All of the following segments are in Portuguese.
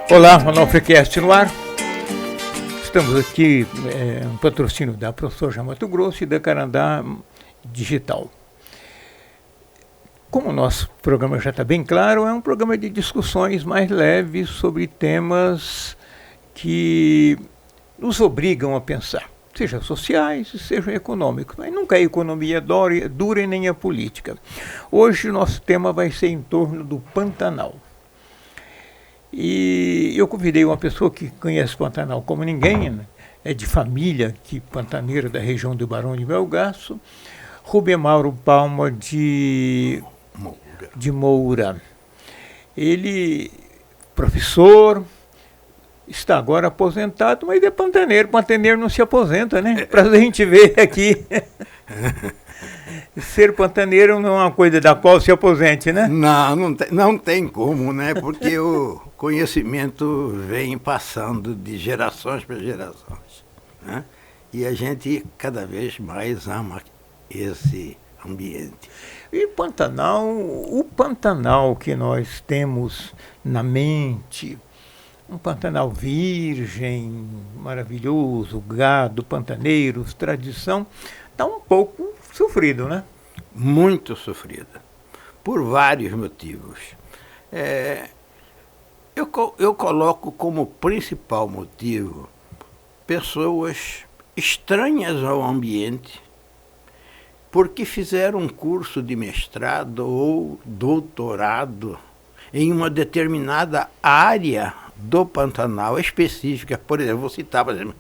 Olá, Onofrecast no ar. Estamos aqui, um patrocínio da ProSoja Mato Grosso e da Canadá Digital. Como o nosso programa já está bem claro, é um programa de discussões mais leves sobre temas que nos obrigam a pensar, seja sociais, seja econômicos, mas nunca a economia dura e nem a política. Hoje o nosso tema vai ser em torno do Pantanal. E eu convidei uma pessoa que conhece o Pantanal como ninguém, né? É de família aqui, pantaneira da região do Barão de Melgaço, Rubem Mauro Palma de Moura. Ele, professor, está agora aposentado, mas é pantaneiro. Pantaneiro não se aposenta, né? Para a gente ver aqui. Ser pantaneiro não é uma coisa da qual se aposente, né? Não tem como, né? Porque o conhecimento vem passando de gerações para gerações, né? E a gente cada vez mais ama esse ambiente. E o Pantanal que nós temos na mente, um Pantanal virgem, maravilhoso, gado, pantaneiros, tradição, está um pouco sofrido, né? Muito sofrido, por vários motivos. Eu coloco como principal motivo pessoas estranhas ao ambiente, porque fizeram um curso de mestrado ou doutorado em uma determinada área do Pantanal específica. Por exemplo, vou citar, por exemplo,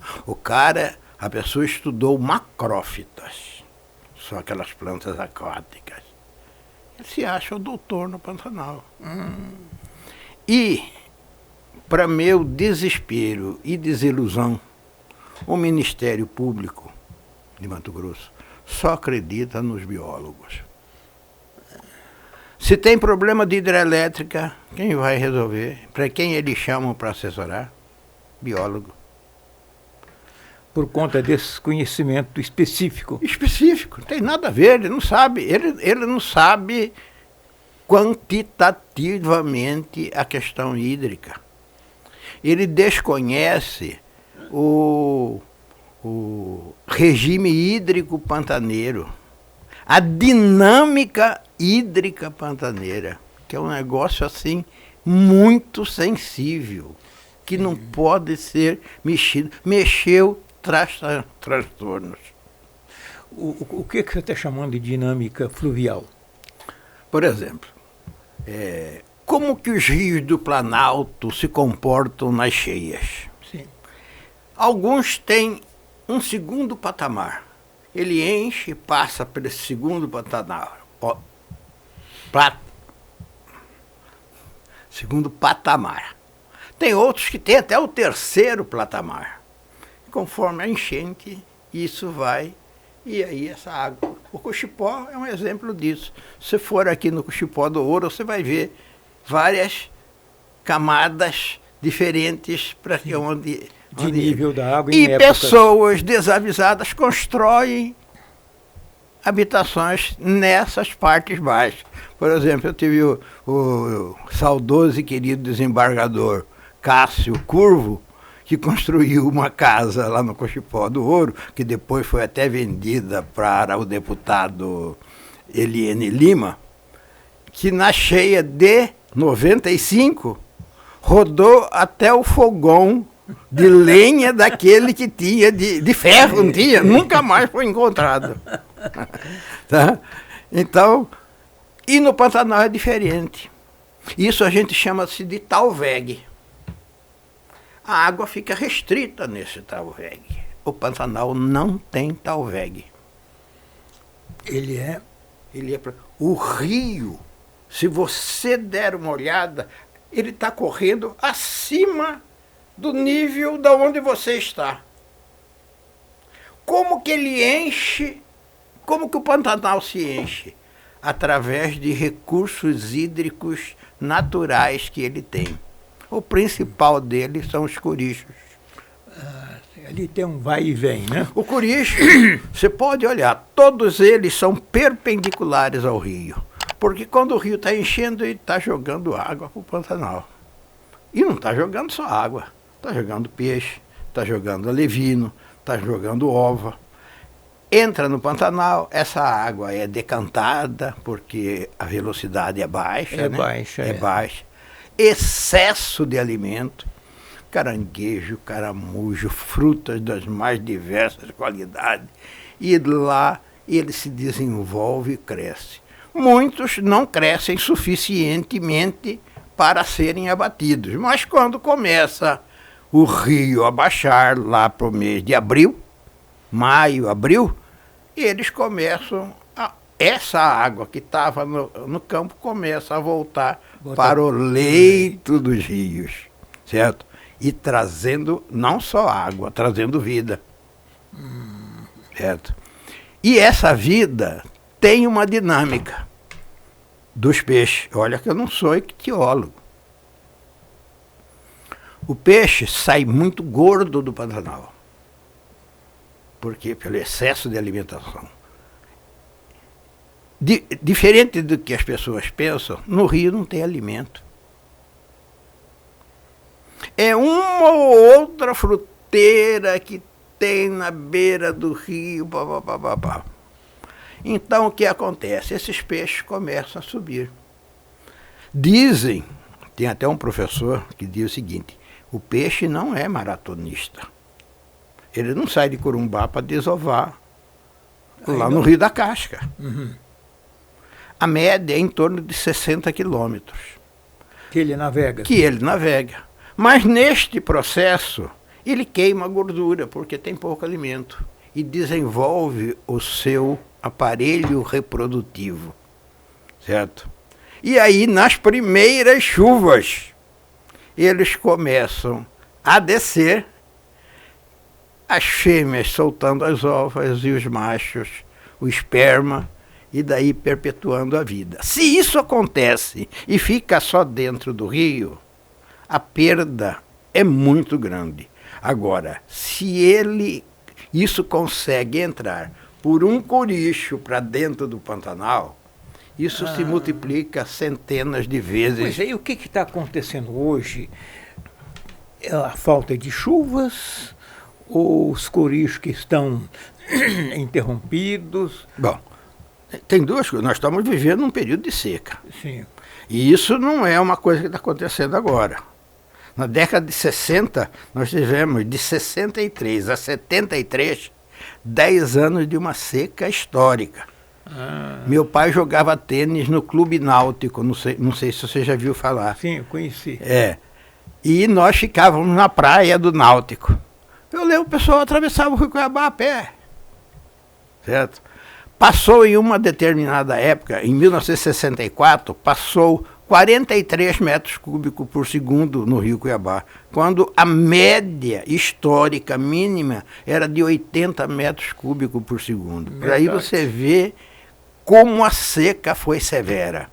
a pessoa estudou macrófitas, são aquelas plantas aquáticas. Ele se acha o doutor no Pantanal. E, para meu desespero e desilusão, o Ministério Público de Mato Grosso só acredita nos biólogos. Se tem problema de hidrelétrica, quem vai resolver? Para quem eles chamam para assessorar? Biólogo. Por conta desse conhecimento específico. Específico, não tem nada a ver, ele não sabe. Ele não sabe quantitativamente a questão hídrica. Ele desconhece o regime hídrico pantaneiro, a dinâmica hídrica pantaneira, que é um negócio assim muito sensível, que não pode ser mexido. Mexeu, traz transtornos. O que você está chamando de dinâmica fluvial? Por exemplo, como que os rios do Planalto se comportam nas cheias? Sim. Alguns têm um segundo patamar. Ele enche e passa por esse segundo patamar. Segundo patamar. Tem outros que têm até o terceiro patamar. Conforme a enchente, isso vai, e aí essa água. O Cochipó é um exemplo disso. Se for aqui no Cochipó do Ouro, você vai ver várias camadas diferentes para onde de nível da água. E pessoas desavisadas constroem habitações nessas partes baixas. Por exemplo, eu tive o saudoso e querido desembargador Cássio Curvo, que construiu uma casa lá no Cochipó do Ouro, que depois foi até vendida para o deputado Eliene Lima, que na cheia de 95 rodou até o fogão de lenha daquele que tinha de ferro, não tinha, nunca mais foi encontrado. Tá? Então, e no Pantanal é diferente. Isso a gente chama-se de talveg. A água fica restrita nesse talveg. O Pantanal não tem talveg. O rio, se você der uma olhada, ele está correndo acima do nível de onde você está. Como que ele enche? Como que o Pantanal se enche? Através de recursos hídricos naturais que ele tem. O principal deles são os corichos. Ali tem um vai e vem, né? O coricho, você pode olhar, todos eles são perpendiculares ao rio. Porque quando o rio está enchendo, ele está jogando água para o Pantanal. E não está jogando só água, está jogando peixe, está jogando alevino, está jogando ova. Entra no Pantanal, essa água é decantada, porque a velocidade é baixa. É né? baixa. É baixa. Excesso de alimento, caranguejo, caramujo, frutas das mais diversas qualidades. E lá ele se desenvolve e cresce. Muitos não crescem suficientemente para serem abatidos, mas quando começa o rio a baixar, lá para o mês de abril, maio, abril, eles começam, essa água que estava no campo começa a voltar para o leito dos rios, certo? E trazendo não só água, trazendo vida, certo? E essa vida tem uma dinâmica dos peixes. Olha que eu não sou ictiólogo. O peixe sai muito gordo do Pantanal. Por quê? Pelo excesso de alimentação. Diferente do que as pessoas pensam, no rio não tem alimento. É uma ou outra fruteira que tem na beira do rio. Então o que acontece? Esses peixes começam a subir. Dizem, tem até um professor que diz o seguinte: o peixe não é maratonista. Ele não sai de Corumbá para desovar lá no Rio da Casca. Uhum. A média é em torno de 60 quilômetros. Que ele navega. Mas neste processo, ele queima gordura, porque tem pouco alimento. E desenvolve o seu aparelho reprodutivo. Certo? E aí, nas primeiras chuvas, eles começam a descer, as fêmeas soltando as ovas e os machos, o esperma, e daí perpetuando a vida. Se isso acontece e fica só dentro do rio, a perda é muito grande. Agora, se isso consegue entrar por um coricho para dentro do Pantanal, isso se multiplica centenas de vezes. Pois é, e o que está acontecendo hoje? É a falta de chuvas ou os corichos que estão interrompidos? Bom, tem duas coisas. Nós estamos vivendo um período de seca. Sim. E isso não é uma coisa que está acontecendo agora. Na década de 60, nós tivemos de 63 a 73, 10 anos de uma seca histórica. Meu pai jogava tênis no Clube Náutico, não sei se você já viu falar. Sim, eu conheci. E nós ficávamos na praia do Náutico. Eu lembro o pessoal atravessava o Rio Cuiabá a pé. Certo? Passou em uma determinada época, em 1964, passou 43 metros cúbicos por segundo no Rio Cuiabá, quando a média histórica mínima era de 80 metros cúbicos por segundo. Por aí você vê como a seca foi severa.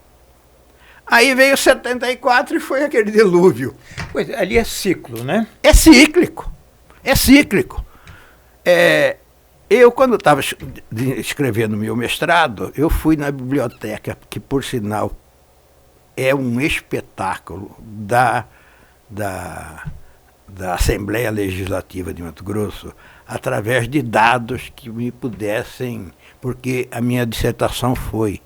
Aí veio 74 e foi aquele dilúvio. Pois, ali é ciclo, né? É cíclico. Eu, quando estava escrevendo meu mestrado, eu fui na biblioteca, que por sinal é um espetáculo da Assembleia Legislativa de Mato Grosso, através de dados que me pudessem, porque a minha dissertação foi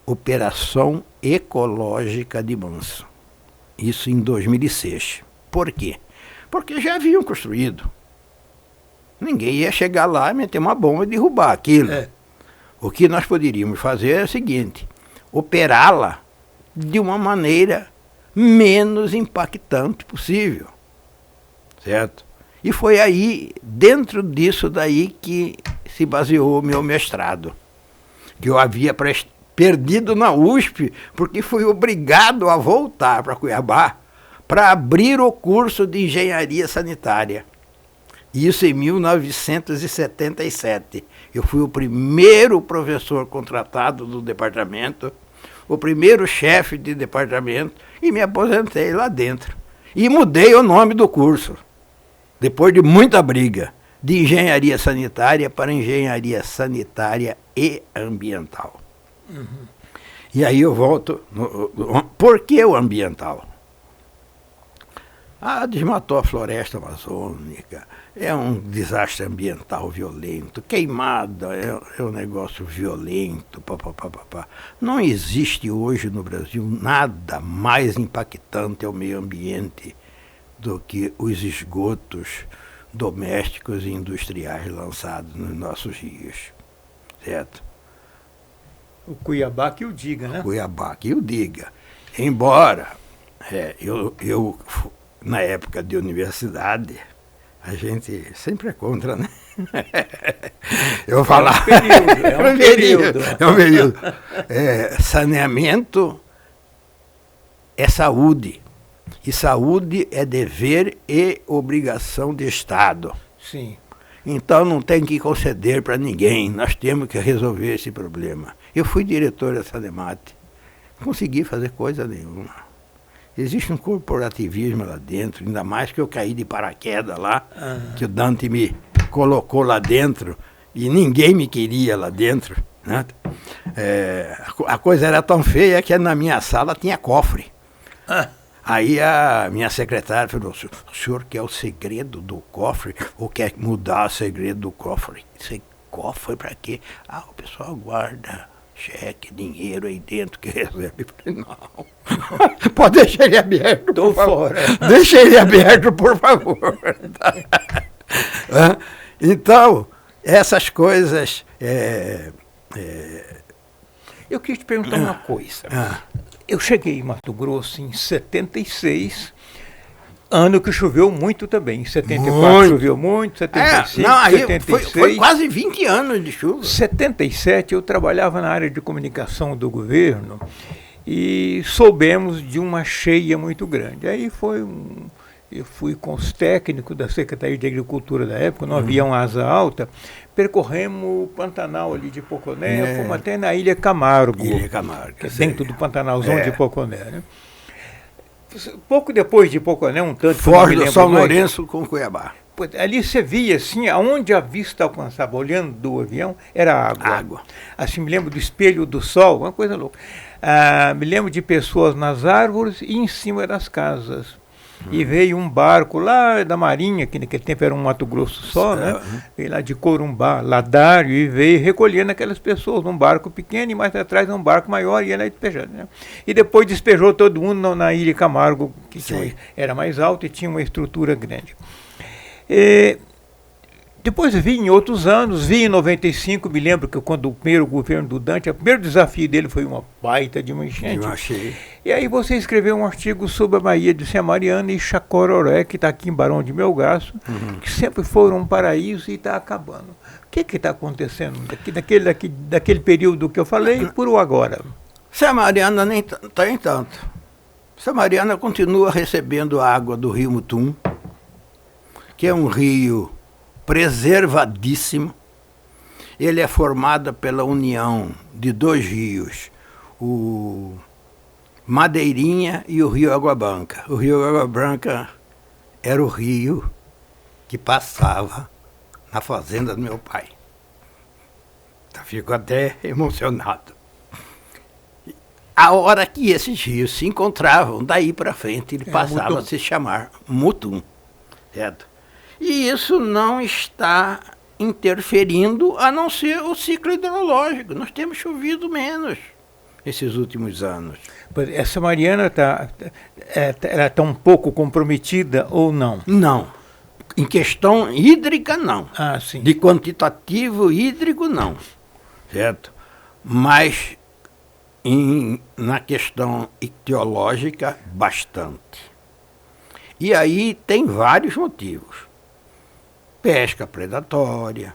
Operação Ecológica de Manso. Isso em 2006. Por quê? Porque já haviam construído. Ninguém ia chegar lá e meter uma bomba e derrubar aquilo. O que nós poderíamos fazer é o seguinte: operá-la de uma maneira menos impactante possível. Certo? E foi aí, dentro disso daí, que se baseou o meu mestrado. Que eu havia perdido na USP, porque fui obrigado a voltar para Cuiabá para abrir o curso de engenharia sanitária. Isso em 1977. Eu fui o primeiro professor contratado do departamento, o primeiro chefe de departamento, e me aposentei lá dentro. E mudei o nome do curso, depois de muita briga, de engenharia sanitária para engenharia sanitária e ambiental. Uhum. E aí eu volto. Por que o ambiental? Desmatou a floresta amazônica, é um desastre ambiental violento, queimada é um negócio violento, papapá. Não existe hoje no Brasil nada mais impactante ao meio ambiente do que os esgotos domésticos e industriais lançados nos nossos rios, certo? O Cuiabá que o diga, né? O Cuiabá que o diga. Embora eu na época de universidade, a gente sempre é contra, né? Eu falava. É um período. É um período. Saneamento é saúde. E saúde é dever e obrigação de Estado. Sim. Então não tem que conceder para ninguém. Nós temos que resolver esse problema. Eu fui diretor da Sademate. Não consegui fazer coisa nenhuma. Existe um corporativismo lá dentro, ainda mais que eu caí de paraquedas lá, que o Dante me colocou lá dentro e ninguém me queria lá dentro. Né? A coisa era tão feia que na minha sala tinha cofre. Aí a minha secretária falou: o senhor quer o segredo do cofre ou quer mudar o segredo do cofre? Esse cofre para quê? O pessoal guarda cheque, dinheiro aí dentro que recebe. Eu falei: não, pode deixar ele aberto. Estou fora. Deixa ele aberto, por favor. Então, essas coisas... Eu queria te perguntar uma coisa. Eu cheguei em Mato Grosso em 76, ano que choveu muito também. Em 74 choveu muito, 75, aí 76. Foi quase 20 anos de chuva. Em 77 eu trabalhava na área de comunicação do governo e soubemos de uma cheia muito grande. Aí eu fui com os técnicos da Secretaria de Agricultura da época, no avião asa alta, percorremos o Pantanal ali de Poconé, fomos até na Ilha Camargo. Ilha Camargo. Que é dentro do Pantanalzão de Poconé, né? Pouco depois de Poconé, um tanto... Foz do São Lourenço com Cuiabá. Ali você via, assim, aonde a vista alcançava, olhando do avião, era água. Assim, me lembro do espelho do sol, uma coisa louca. Me lembro de pessoas nas árvores e em cima das casas. E veio um barco lá da Marinha, que naquele tempo era um Mato Grosso só, né? Veio lá de Corumbá, Ladário, e veio recolhendo aquelas pessoas num barco pequeno e mais atrás num barco maior e ia lá despejando, né? E depois despejou todo mundo na Ilha Camargo, que era mais alta e tinha uma estrutura grande. Depois vi em outros anos, vi em 95, me lembro que quando o primeiro governo do Dante, o primeiro desafio dele foi uma baita de uma enchente. Eu achei. E aí você escreveu um artigo sobre a Baía de Mariana e Chacororé, que está aqui em Barão de Melgaço, que sempre foram um paraíso e está acabando. O que está acontecendo daquele período que eu falei por o agora? Mariana nem tem tanto. Mariana continua recebendo água do rio Mutum, que é um rio preservadíssimo. Ele é formado pela união de dois rios, o Madeirinha e o rio Água Branca. O rio Água Branca era o rio que passava na fazenda do meu pai. Fico até emocionado. A hora que esses rios se encontravam, daí para frente, ele passava a se chamar Mutum, certo? E isso não está interferindo, a não ser o ciclo hidrológico. Nós temos chovido menos esses últimos anos. Essa Mariana está um pouco comprometida ou não? Não. Em questão hídrica, não. Sim. De quantitativo hídrico, não. Certo? Mas na questão ictiológica, bastante. E aí tem vários motivos. Pesca predatória,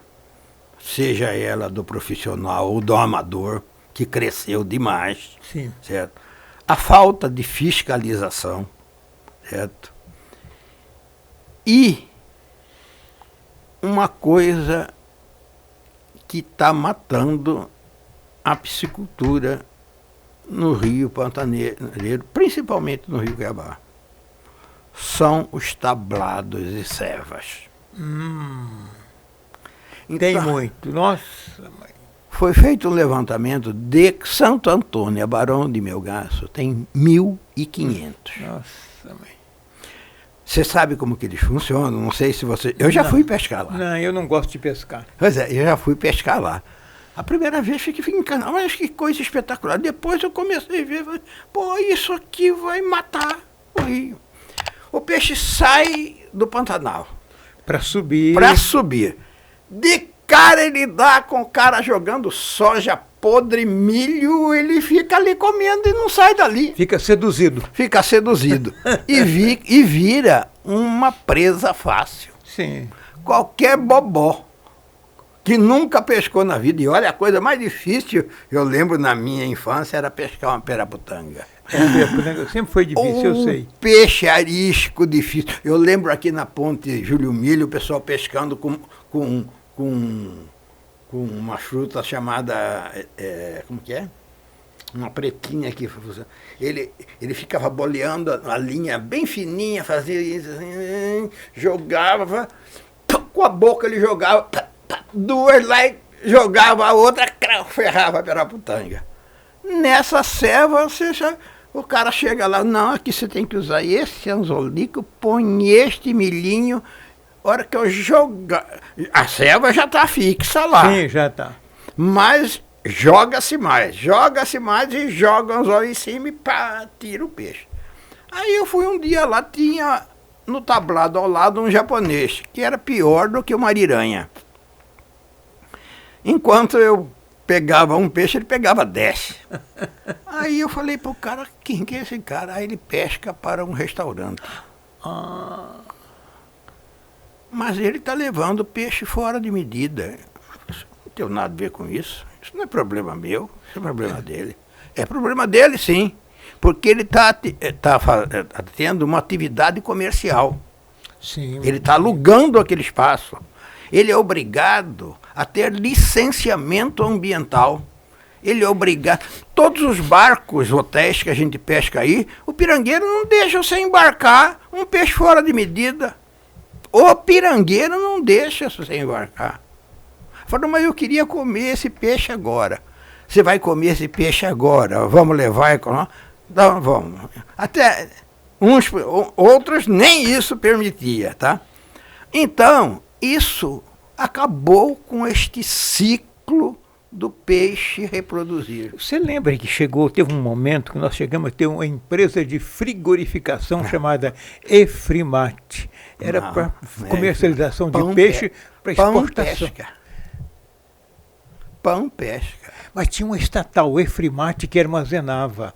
seja ela do profissional ou do amador, que cresceu demais, Sim. Certo? A falta de fiscalização, certo? E uma coisa que está matando a piscicultura no Rio Pantaneiro, principalmente no Rio Cuiabá, são os tablados e servas. Tem muito. Nossa, mãe. Foi feito um levantamento de Santo Antônio a Barão de Melgaço, tem 1.500. Nossa, mãe. Você sabe como que eles funcionam? Não sei se você... Eu já fui pescar lá. Não, eu não gosto de pescar. Pois é, eu já fui pescar lá. A primeira vez fiquei encanado, mas que coisa espetacular. Depois eu comecei a ver, falei, pô, isso aqui vai matar o rio. O peixe sai do Pantanal. Para subir. Para subir. De cara ele dá com o cara jogando soja podre, milho, ele fica ali comendo e não sai dali. Fica seduzido. Fica seduzido. E vira uma presa fácil. Sim. Qualquer bobó que nunca pescou na vida, e olha, a coisa mais difícil, eu lembro na minha infância, era pescar uma peraputanga. Sempre foi difícil, eu sei. Peixe arisco difícil. Eu lembro aqui na ponte Júlio Milho, o pessoal pescando com uma fruta chamada, como que é? Uma pretinha aqui. Ele ficava boleando a linha bem fininha, fazia isso, jogava, com a boca ele jogava, duas lá e jogava a outra, ferrava a peraputanga. Nessa serva, o cara chega lá, não, aqui você tem que usar esse anzolico, põe este milhinho, a hora que eu jogar, a serva já está fixa lá. Sim, já está. Mas joga-se mais e joga o anzol em cima e pá, tira o peixe. Aí eu fui um dia lá, tinha no tablado ao lado um japonês, que era pior do que o mariranha. Enquanto eu pegava um peixe, ele pegava 10. Aí eu falei pro cara, quem que é esse cara? Aí ele pesca para um restaurante. Mas ele está levando peixe fora de medida. Não tem nada a ver com isso. Isso não é problema meu, isso é problema dele. É problema dele, sim. Porque ele está tendo uma atividade comercial. Sim. Ele está alugando aquele espaço. Ele é obrigado a ter licenciamento ambiental. Ele é obrigado. Todos os barcos, hotéis que a gente pesca aí, o pirangueiro não deixa você embarcar um peixe fora de medida. O pirangueiro não deixa você embarcar. Falou, mas eu queria comer esse peixe agora. Você vai comer esse peixe agora? Vamos levar e comer? Então, vamos. Até outros nem isso permitia, tá? Então, isso acabou com este ciclo do peixe reproduzir. Você lembra que teve um momento que nós chegamos a ter uma empresa de frigorificação chamada Efrimate. Era para comercialização de peixe para exportação. Pão pesca. Mas tinha uma estatal, Efrimate, que armazenava.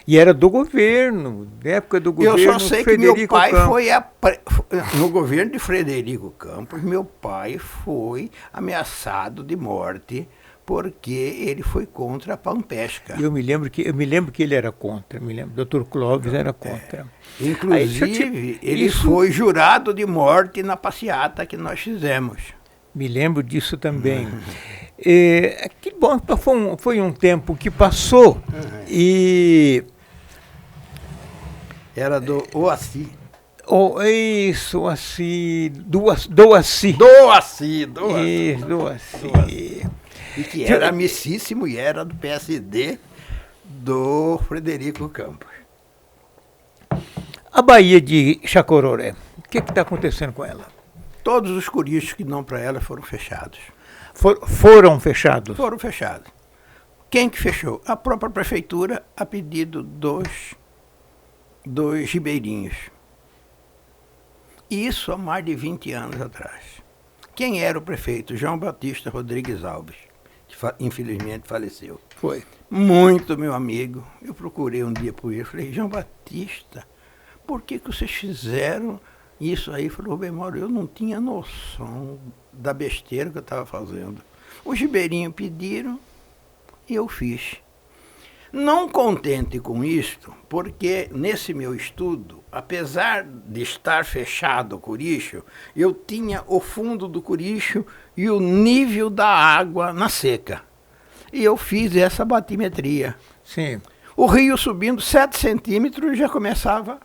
E era do governo, da época do governo. Eu só sei Frederico que meu pai Campos. no governo de Frederico Campos, meu pai foi ameaçado de morte porque ele foi contra a pampesca. Eu me lembro que ele era contra, Dr. Clóvis era contra. Inclusive, ele foi jurado de morte na passeata que nós fizemos. Me lembro disso também. Que bom, foi um tempo que passou e... Era do Oaci. Isso, Oaci, Doaci. Doaci. E que era amicíssimo e era do PSD do Frederico Campos. A Baía de Chacororé, o que está acontecendo com ela? Todos os curichos que não para ela foram fechados. Foram fechados? Foram fechados. Quem que fechou? A própria prefeitura, a pedido dos ribeirinhos. Isso há mais de 20 anos atrás. Quem era o prefeito? João Batista Rodrigues Alves, que infelizmente faleceu. Foi. Muito meu amigo. Eu procurei um dia por ele, falei, João Batista, por que vocês fizeram isso aí? Ele falou, bem, Mauro, eu não tinha noção da besteira que eu estava fazendo. Os ribeirinhos pediram e eu fiz. Não contente com isto, porque nesse meu estudo, apesar de estar fechado o curicho, eu tinha o fundo do curicho e o nível da água na seca. E eu fiz essa batimetria. Sim. O rio subindo 7 centímetros já começava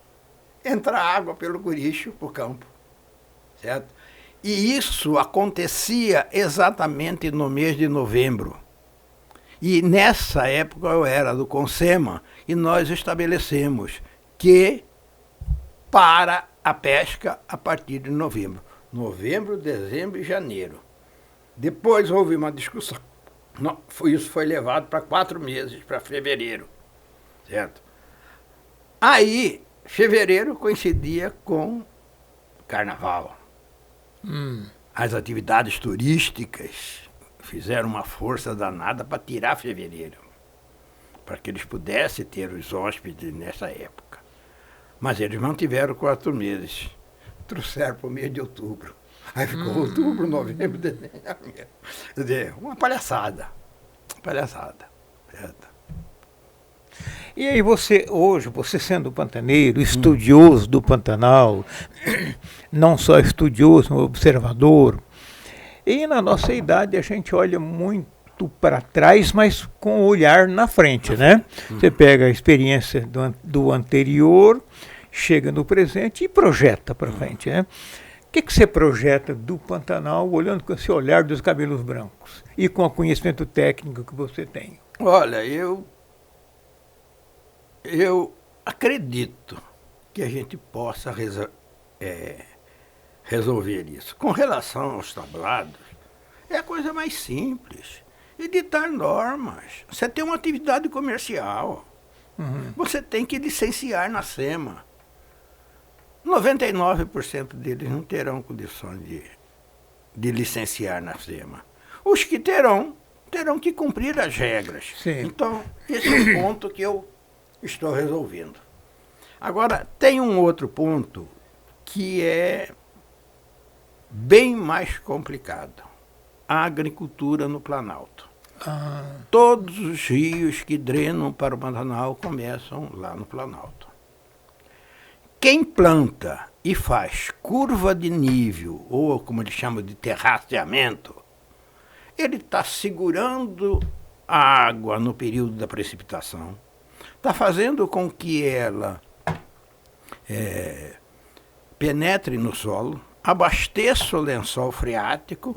a entrar água pelo curicho para o campo. Certo? E isso acontecia exatamente no mês de novembro. E nessa época eu era do Consema e nós estabelecemos que para a pesca a partir de novembro. Novembro, dezembro e janeiro. Depois houve uma discussão. Isso foi levado para 4 meses, para fevereiro. Certo? Aí, fevereiro coincidia com carnaval. As atividades turísticas fizeram uma força danada para tirar fevereiro, para que eles pudessem ter os hóspedes nessa época. Mas eles mantiveram 4 meses. Trouxeram para o mês de outubro. Aí ficou outubro, novembro, dezembro. Quer dizer, uma palhaçada. Palhaçada. Certo? E aí hoje, você sendo pantaneiro, estudioso do Pantanal, não só estudioso, mas observador, e na nossa idade a gente olha muito para trás, mas com o olhar na frente, né? Você pega a experiência do anterior, chega no presente e projeta para frente, né? O que você projeta do Pantanal olhando com esse olhar dos cabelos brancos e com o conhecimento técnico que você tem? Olha, eu acredito que a gente possa resolver isso. Com relação aos tablados, é a coisa mais simples. Editar normas. Você tem uma atividade comercial. Você tem que licenciar na SEMA. 99% deles não terão condições de licenciar na SEMA. Os que terão que cumprir as regras. Sim. Então, esse é o ponto que eu estou resolvendo. Agora, tem um outro ponto que é bem mais complicado. A agricultura no Planalto. Todos os rios que drenam para o Pantanal começam lá no Planalto. Quem planta e faz curva de nível, ou como eles chamam de terraceamento, ele está segurando a água no período da precipitação, está fazendo com que ela penetre no solo, abasteça o lençol freático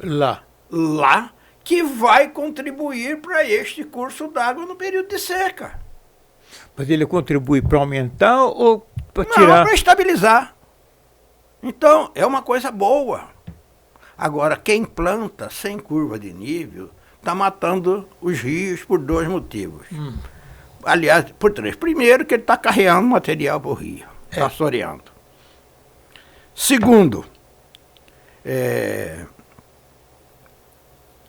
Lá, que vai contribuir para este curso d'água no período de seca. mas ele contribui para aumentar ou para Não, tirar? para estabilizar. Então, é uma coisa boa. Agora, quem planta sem curva de nível está matando os rios por 2 motivos. Aliás, por 3. Primeiro, que ele está carregando material para o rio, está assoreando. Segundo,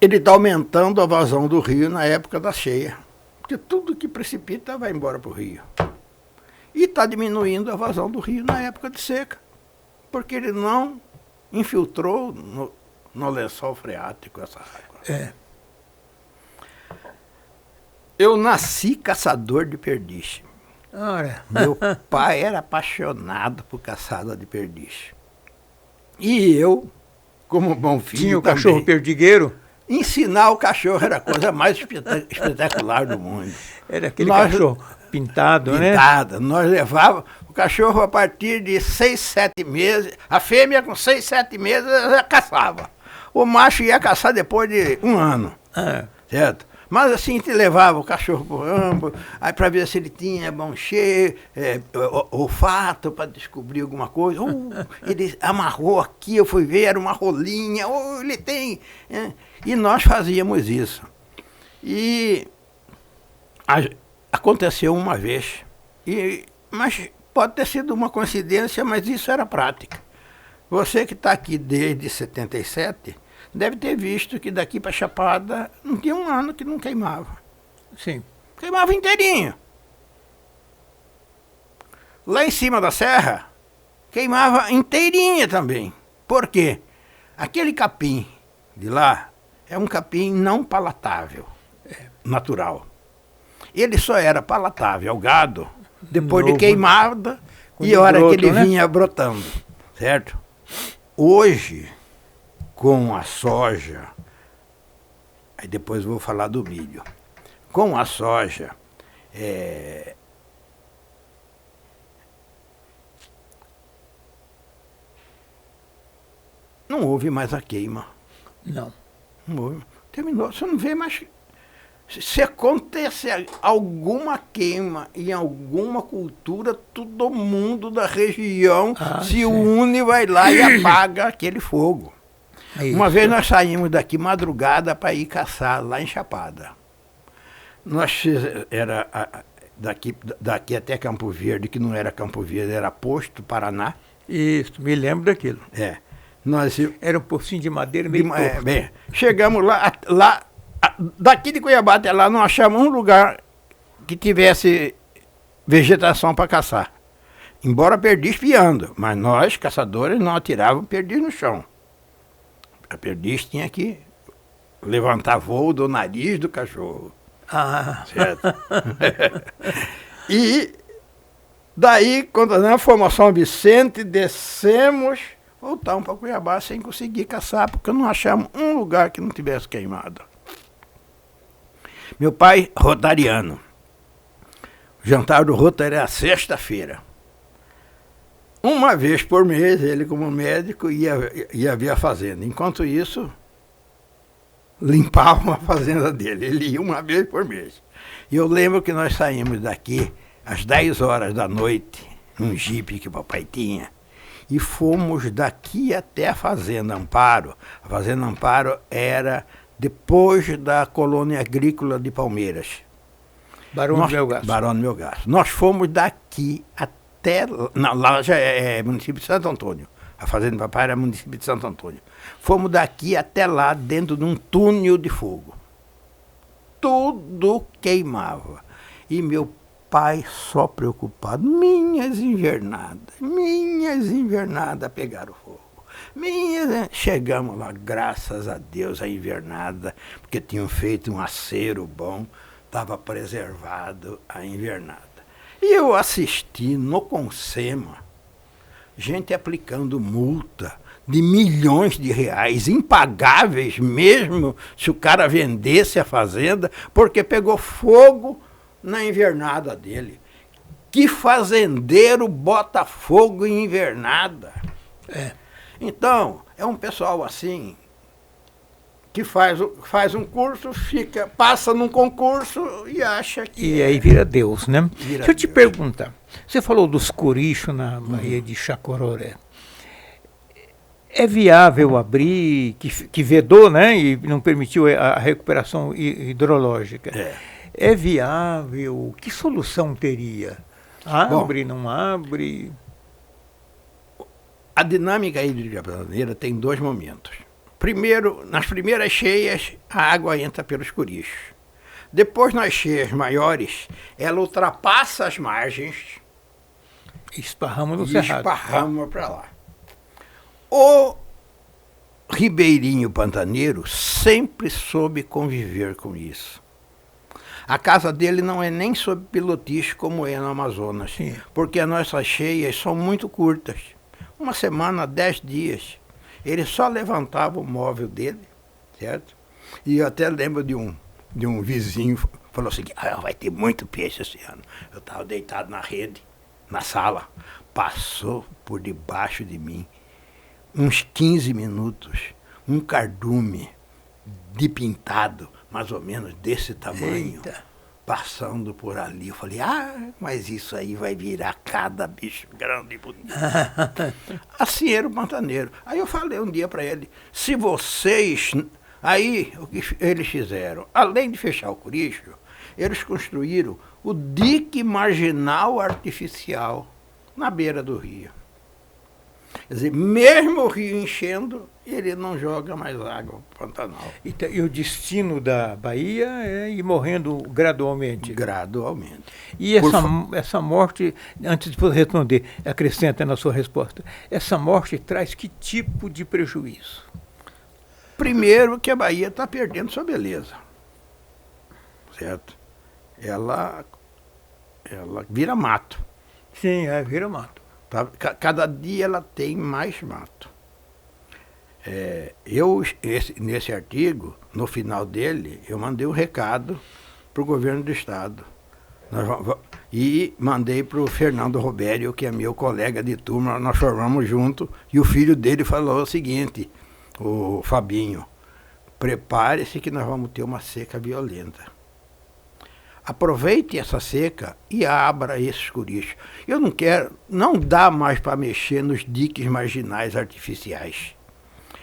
ele está aumentando a vazão do rio na época da cheia. Porque tudo que precipita vai embora para o rio. E está diminuindo a vazão do rio na época de seca. Porque ele não infiltrou no lençol freático essa água. Eu nasci caçador de perdiz. Ora, Meu pai era apaixonado por caçada de perdiz. E eu, como bom filho, tinha o também, cachorro perdigueiro? ensinar o cachorro era a coisa mais espetacular do mundo. Era aquele cachorro pintado, né? Pintada. Nós levávamos o cachorro a partir de 6, 7 meses. A fêmea com 6, 7 meses já caçava. O macho ia caçar depois de 1 ano. Certo? Mas assim, a gente levava o cachorro pro rambo, aí para ver se ele tinha bom cheiro, olfato para descobrir alguma coisa. Ele amarrou aqui, eu fui ver, era uma rolinha, ele tem. E nós fazíamos isso. E aconteceu uma vez, mas pode ter sido uma coincidência, mas isso era prática. Você que está aqui desde 77, deve ter visto que daqui para Chapada não tinha 1 ano que não queimava. Sim. Queimava inteirinho. Lá em cima da serra, queimava inteirinha também. Por quê? Aquele capim de lá é um capim não palatável, natural. Ele só era palatável ao gado depois de queimada e a hora que ele vinha brotando, certo? Hoje, com a soja, aí depois vou falar do milho, com a soja, não houve mais a queima. Não. Não houve. Terminou, você não vê mais Se acontece alguma queima em alguma cultura, todo mundo da região se une, vai lá e apaga aquele fogo. Uma vez nós saímos daqui madrugada para ir caçar lá em Chapada. Era daqui até Campo Verde, que não era Campo Verde, era Posto Paraná. Isso, me lembro daquilo. Era um pocinho de madeira meio torto. Chegamos lá, daqui de Cuiabá até lá, não achamos um lugar que tivesse vegetação para caçar. Embora perdiz piando, mas nós, caçadores, não atirávamos perdiz no chão. A perdiz tinha que levantar voo do nariz do cachorro. Certo? E daí, quando nós fomos a São Vicente, descemos, voltamos para Cuiabá sem conseguir caçar, porque não achamos um lugar que não tivesse queimado. Meu pai, rotariano. O jantar do Rotary era sexta-feira. Uma vez por mês, ele como médico ia ver a fazenda. Enquanto isso, limpavam a fazenda dele. Ele ia uma vez por mês. E eu lembro que nós saímos daqui às 10 horas da noite, num jipe que o papai tinha, e fomos daqui até a Fazenda Amparo. A Fazenda Amparo era depois da colônia agrícola de Palmeiras. Barão do Melgaço. Barão do Melgaço. Nós fomos daqui até... lá já é município de Santo Antônio. A Fazenda do Papai era município de Santo Antônio. Fomos daqui até lá, dentro de um túnel de fogo. Tudo queimava. E meu pai só preocupado. Minhas invernadas pegaram fogo. Chegamos lá, graças a Deus, a invernada, porque tinham feito um acero bom, estava preservado a invernada. E eu assisti no Consema, gente aplicando multa de milhões de reais, impagáveis mesmo, se o cara vendesse a fazenda, porque pegou fogo na invernada dele. Que fazendeiro bota fogo em invernada? Então, é um pessoal assim, que faz um curso, passa num concurso e acha que... E aí vira Deus, né? Deixa eu te perguntar. Você falou dos corichos na Baía de Chacororé. É viável abrir, que vedou, né? E não permitiu a recuperação hidrológica. É viável? Que solução teria? Abre, não abre? A dinâmica hídrica brasileira tem 2 momentos. Primeiro, nas primeiras cheias, a água entra pelos corichos. Depois, nas cheias maiores, ela ultrapassa as margens e esparrama no cerrado. Esparrama para lá. O ribeirinho pantaneiro sempre soube conviver com isso. A casa dele não é nem sob piloticho como é no Amazonas, porque as nossas cheias são muito curtas. 1 semana, 10 dias. Ele só levantava o móvel dele, certo? E eu até lembro de um vizinho, falou assim, vai ter muito peixe esse ano. Eu estava deitado na rede, na sala, passou por debaixo de mim, uns 15 minutos, um cardume de pintado, mais ou menos desse tamanho, passando por ali. Eu falei, mas isso aí vai virar cada bicho grande e bonito. Assim era o pantaneiro. Aí eu falei um dia para ele, se vocês... Aí, o que eles fizeram? Além de fechar o coricho, eles construíram o dique marginal artificial na beira do rio. Quer dizer, mesmo o rio enchendo, ele não joga mais água para o Pantanal. E o destino da Bahia é ir morrendo gradualmente? Gradualmente. E essa morte, antes de você responder, acrescenta na sua resposta, essa morte traz que tipo de prejuízo? Primeiro que a Bahia está perdendo sua beleza. Certo? Ela vira mato. Sim, vira mato. Cada dia ela tem mais mato. Nesse artigo, no final dele, eu mandei um recado para o governo do estado. E mandei para o Fernando Robério, que é meu colega de turma, nós formamos junto, e o filho dele falou o seguinte, o Fabinho, prepare-se que nós vamos ter uma seca violenta. aproveite essa seca e abra esses corichos. Eu não quero, não dá mais para mexer nos diques marginais artificiais.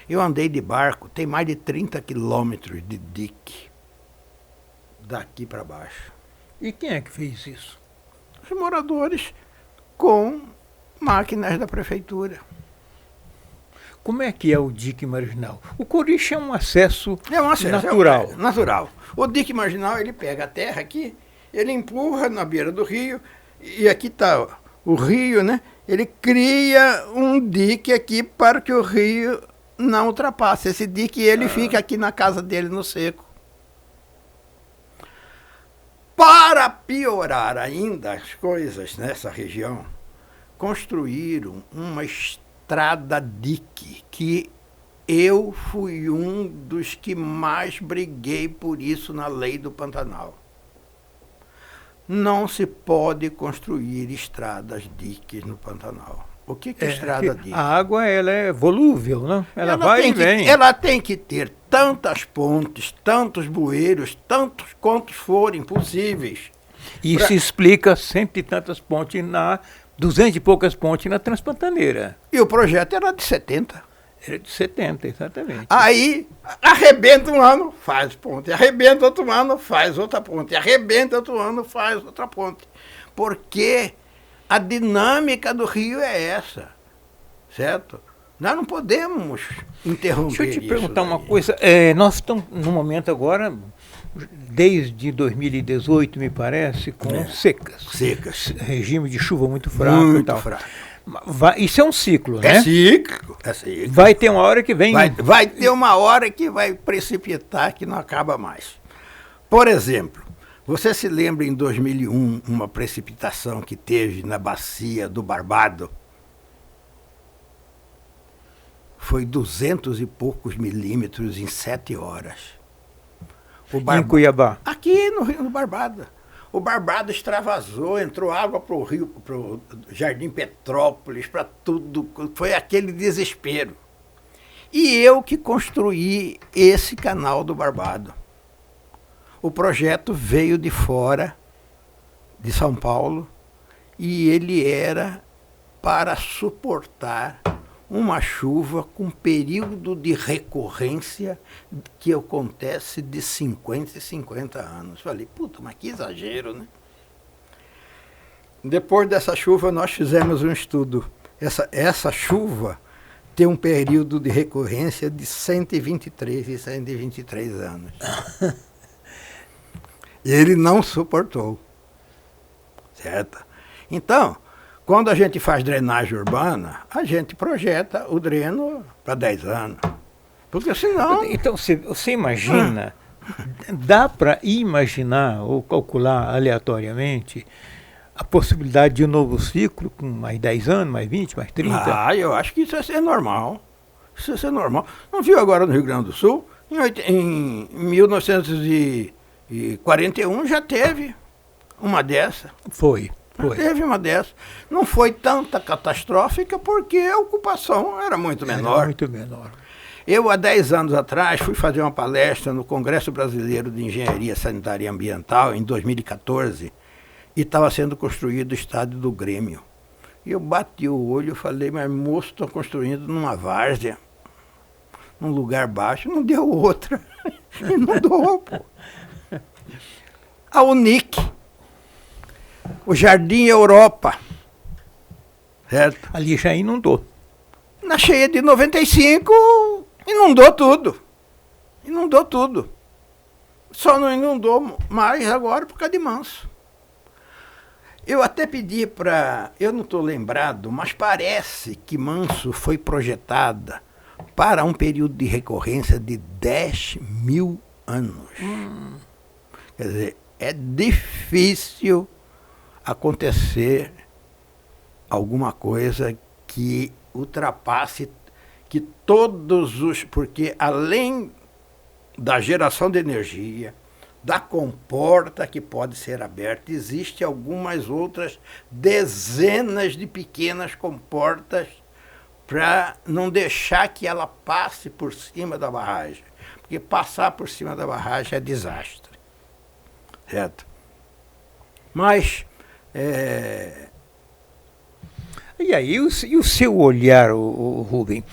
Eu andei de barco, tem mais de 30 quilômetros de dique daqui para baixo. E quem é que fez isso? Os moradores com máquinas da prefeitura. Como é que é o dique marginal? O coricho é um acesso, natural. natural. O dique marginal, ele pega a terra aqui, ele empurra na beira do rio, e aqui está o rio, né? Ele cria um dique aqui para que o rio não ultrapasse. Esse dique, ele fica aqui na casa dele, no seco. Para piorar ainda as coisas nessa região, construíram uma estrada dique, que eu fui um dos que mais briguei por isso na lei do Pantanal. Não se pode construir estradas diques no Pantanal. O que é estrada dique? A água, ela é volúvel, né? Ela vai e vem. Ela tem que ter tantas pontes, tantos bueiros, tantos quantos forem possíveis. Isso explica cento e tantas pontes 200 e poucas pontes na Transpantaneira. E o projeto era de 70. Era de 70, exatamente. Aí, arrebenta um ano, faz ponte. Arrebenta outro ano, faz outra ponte. Arrebenta outro ano, faz outra ponte. Porque a dinâmica do rio é essa, certo? Nós não podemos interromper isso. Deixa eu te perguntar uma coisa. Nós estamos, no momento agora, desde 2018, me parece, com secas. Secas. Regime de chuva muito fraco Muito e tal. fraco. Isso é um ciclo, né? É ciclo. Vai ter uma hora que vem... Vai ter uma hora que vai precipitar, que não acaba mais. Por exemplo, você se lembra em 2001 uma precipitação que teve na bacia do Barbado? Foi 200 e poucos milímetros em 7 horas. Em Cuiabá? Aqui no Barbado. O Barbado extravasou, entrou água para o rio, para o Jardim Petrópolis, para tudo. Foi aquele desespero. E eu que construí esse canal do Barbado. O projeto veio de fora, de São Paulo, e ele era para suportar uma chuva com período de recorrência que acontece de 50 e 50 anos. Falei, puta, mas que exagero, né? Depois dessa chuva, nós fizemos um estudo. Essa chuva tem um período de recorrência de 123 e 123 anos. Ele não suportou. Certo? Então, quando a gente faz drenagem urbana, a gente projeta o dreno para 10 anos. Porque senão... Então, você imagina, dá para imaginar ou calcular aleatoriamente a possibilidade de um novo ciclo com mais 10 anos, mais 20, mais 30? Ah, eu acho que isso é normal. Isso é normal. Não viu agora no Rio Grande do Sul? Em 1941 já teve uma dessa. Foi. Teve uma dessas. Não foi tanta catastrófica porque a ocupação era muito menor. Era muito menor. Eu, há 10 anos atrás, fui fazer uma palestra no Congresso Brasileiro de Engenharia Sanitária e Ambiental, em 2014, e estava sendo construído o estádio do Grêmio. E eu bati o olho e falei, mas moço, estão construindo numa várzea, num lugar baixo, não deu outra. Não deu, pô. A Unic, o Jardim Europa, certo? Ali já inundou. Na cheia de 95, inundou tudo. Inundou tudo. Só não inundou mais agora por causa de Manso. Eu até pedi para... Eu não estou lembrado, mas parece que Manso foi projetada para um período de recorrência de 10 mil anos. Quer dizer, é difícil acontecer alguma coisa que ultrapasse, que todos os... Porque além da geração de energia, da comporta que pode ser aberta, existem algumas outras dezenas de pequenas comportas para não deixar que ela passe por cima da barragem. Porque passar por cima da barragem é desastre. Certo? Mas, E aí, e o seu olhar, o Rubem?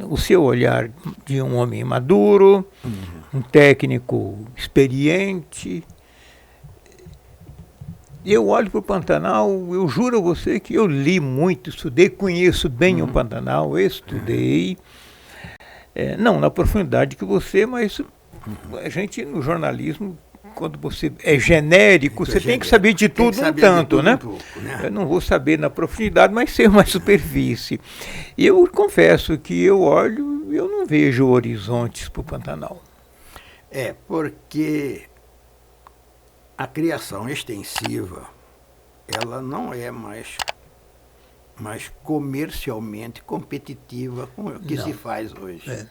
O seu olhar de um homem maduro, um técnico experiente. Eu olho para o Pantanal, eu juro a você que eu li muito, estudei, conheço bem o Pantanal, estudei. Não na profundidade que você, mas a gente no jornalismo, quando você é genérico, você tem que saber de tudo um tanto, né? Eu não vou saber na profundidade, mas ser uma superfície. E eu confesso que eu olho, eu não vejo horizontes para o Pantanal. Porque a criação extensiva, ela não é mais comercialmente competitiva com o que se faz hoje.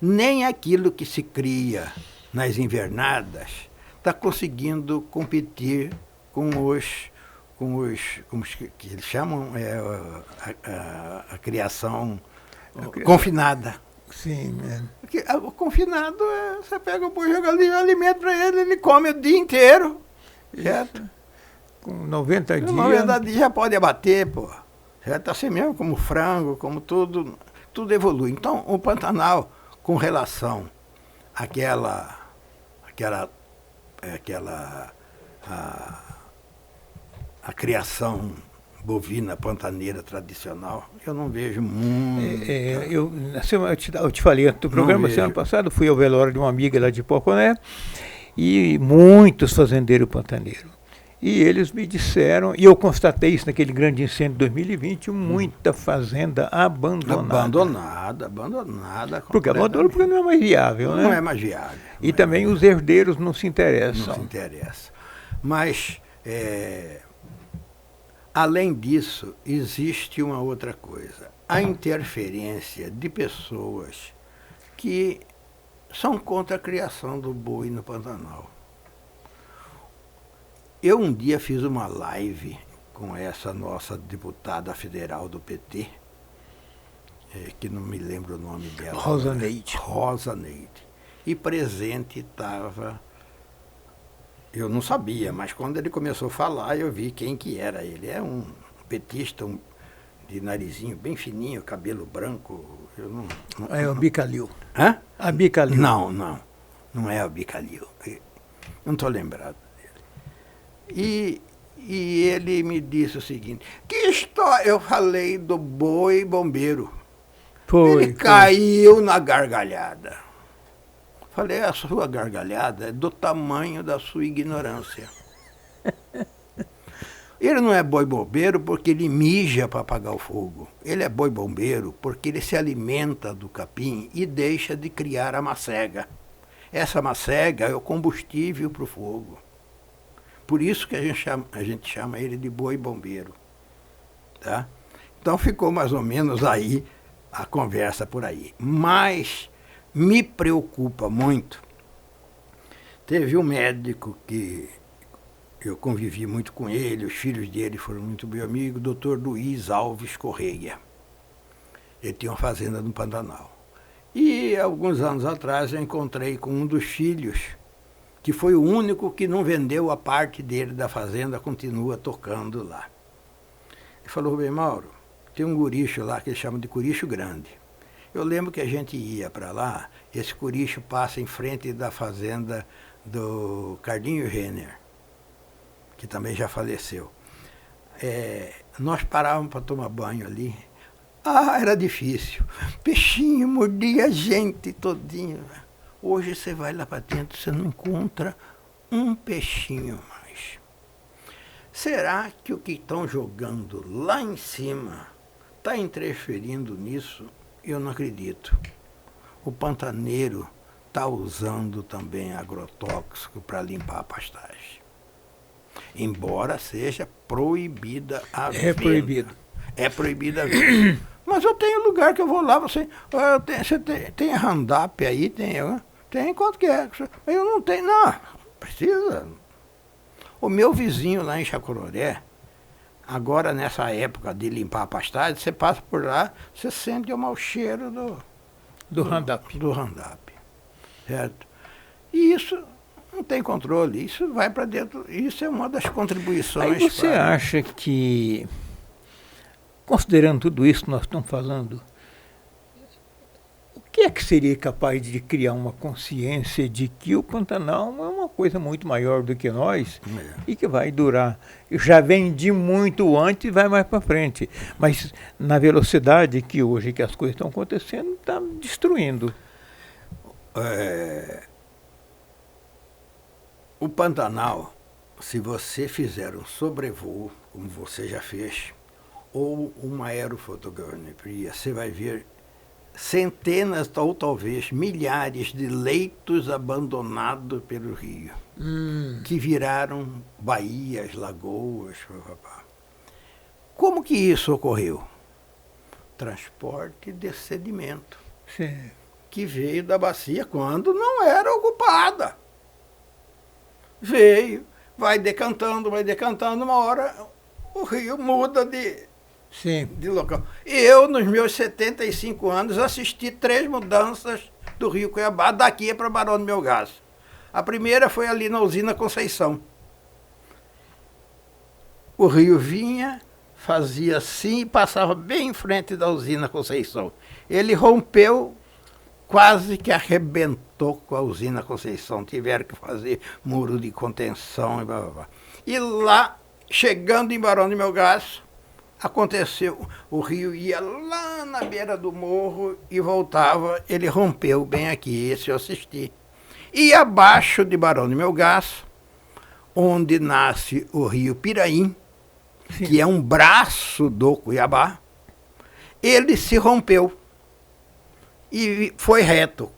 Nem aquilo que se cria nas invernadas está conseguindo competir com os que eles chamam a criação confinada. Sim, Porque o confinado, você pega o boi, joga ali, alimento para ele come o dia inteiro, certo? Com 90 dias... 90 dias já pode abater, pô. Certo? Assim mesmo, como frango, como tudo evolui. Então, o Pantanal, com relação àquela a criação bovina pantaneira tradicional, eu não vejo muito. Eu te falei no programa, semana passada, fui ao velório de uma amiga lá de Poconé, e muitos fazendeiros pantaneiros. E eles me disseram, e eu constatei isso naquele grande incêndio de 2020, muita fazenda abandonada. Porque abandona porque não é mais viável, né? Não é mais viável. E também os herdeiros não se interessam. Não se interessam. Mas, além disso, existe uma outra coisa. A interferência de pessoas que são contra a criação do boi no Pantanal. Eu um dia fiz uma live com essa nossa deputada federal do PT, que não me lembro o nome dela. Rosa Neide. Rosa Neide. E presente estava... Eu não sabia, mas quando ele começou a falar, eu vi quem que era. Ele é um petista, de narizinho bem fininho, cabelo branco. É o Bicalil. Hã? A Bicalil. Não é o Bicalil. Não estou lembrado. E ele me disse o seguinte, que história? Eu falei do boi bombeiro. Ele caiu na gargalhada. Falei, a sua gargalhada é do tamanho da sua ignorância. Ele não é boi bombeiro porque ele mija para apagar o fogo. Ele é boi bombeiro porque ele se alimenta do capim e deixa de criar a macega. Essa macega é o combustível para o fogo. Por isso que a gente chama ele de boi bombeiro. Tá? Então ficou mais ou menos aí a conversa por aí. Mas me preocupa muito. Teve um médico que eu convivi muito com ele, os filhos dele foram muito meu amigo, o doutor Luiz Alves Correia. Ele tinha uma fazenda no Pantanal. E alguns anos atrás eu encontrei com um dos filhos, que foi o único que não vendeu a parte dele da fazenda, continua tocando lá. Ele falou, Rubem Mauro, tem um guricho lá que eles chamam de Curicho Grande. Eu lembro que a gente ia para lá, esse curicho passa em frente da fazenda do Carlinho Renner, que também já faleceu. Nós parávamos para tomar banho ali. Era difícil. Peixinho mordia a gente todinho. Hoje você vai lá para dentro, você não encontra um peixinho mais. Será que o que estão jogando lá em cima está interferindo nisso? Eu não acredito. O pantaneiro está usando também agrotóxico para limpar a pastagem. Embora seja proibida a venda. É proibida a venda. Mas eu tenho lugar que eu vou lá, você tem Roundup aí, tem quanto que é? Eu não tenho, não, precisa. O meu vizinho lá em Chacuroré, agora nessa época de limpar a pastagem, você passa por lá, você sente o mau cheiro do Roundup. Certo? E isso Não tem controle. Isso vai para dentro. Isso é uma das contribuições. Aí você acha que, considerando tudo isso que nós estamos falando, o que é que seria capaz de criar uma consciência de que o Pantanal é uma coisa muito maior do que nós e que vai durar? Já vem de muito antes e vai mais para frente. Mas na velocidade que hoje que as coisas estão acontecendo, está destruindo. O Pantanal, se você fizer um sobrevoo, como você já fez, ou uma aerofotogrametria, você vai ver centenas ou talvez milhares de leitos abandonados pelo rio, que viraram baías, lagoas. Como que isso ocorreu? Transporte de sedimento, Sim. que veio da bacia quando não era ocupada. Veio, vai decantando, uma hora o rio muda de local. Eu, nos meus 75 anos, assisti 3 mudanças do rio Cuiabá, daqui para Barão do Melgaço. A primeira foi ali na usina Conceição. O rio vinha, fazia assim e passava bem em frente da usina Conceição. Ele rompeu, quase que arrebentou com a usina Conceição. Tiveram que fazer muro de contenção e blá, blá, blá. E lá, chegando em Barão de Melgaço, aconteceu, o rio ia lá na beira do morro e voltava, ele rompeu bem aqui, esse eu assisti. E abaixo de Barão de Melgaço, onde nasce o rio Piraí, que é um braço do Cuiabá, ele se rompeu e foi reto,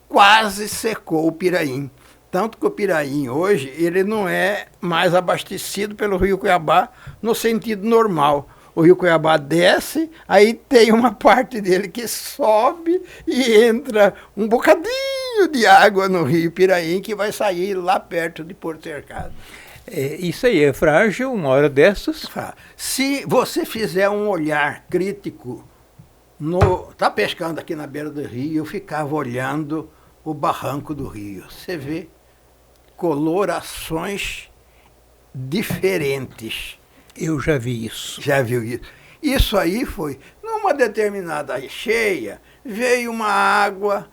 quase secou o Piraí. Tanto que o Piraí hoje, ele não é mais abastecido pelo rio Cuiabá no sentido normal. O rio Cuiabá desce, aí tem uma parte dele que sobe e entra um bocadinho de água no rio Piraí, que vai sair lá perto de Porto Cercado. Isso aí é frágil, uma hora dessas. Se você fizer um olhar crítico, tá pescando aqui na beira do rio, eu ficava olhando o barranco do rio. Você vê colorações diferentes. Eu já vi isso. Já viu isso? Isso aí foi, numa determinada cheia, veio uma água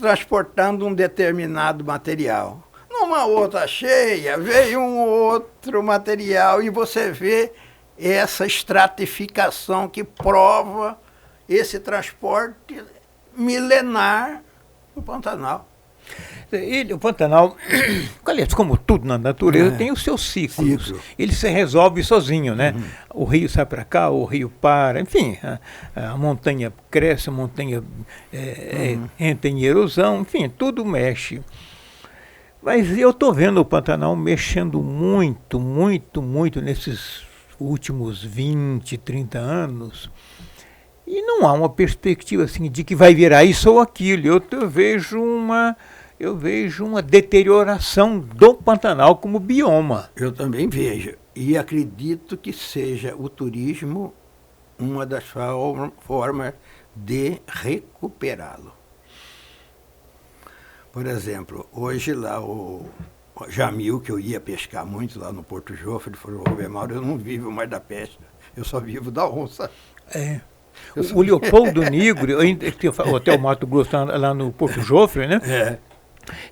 transportando um determinado material. Numa outra cheia, veio um outro material e você vê essa estratificação que prova esse transporte milenar no Pantanal. O Pantanal, aliás, como tudo na natureza, tem os seus ciclos. Ele se resolve sozinho, né? O rio sai para cá, o rio para, enfim, a montanha cresce, a montanha entra em erosão, enfim, tudo mexe. Mas eu estou vendo o Pantanal mexendo muito, muito, muito nesses últimos 20, 30 anos. E não há uma perspectiva assim de que vai virar isso ou aquilo. Eu vejo uma deterioração do Pantanal como bioma. Eu também vejo. E acredito que seja o turismo uma das formas de recuperá-lo. Por exemplo, hoje lá o Jamil, que eu ia pescar muito lá no Porto Jofre, ele falou: Rubemar, eu não vivo mais da pesca, eu só vivo da onça. O Leopoldo Nigro, o Hotel Mato Grosso lá no Porto Jofre, né?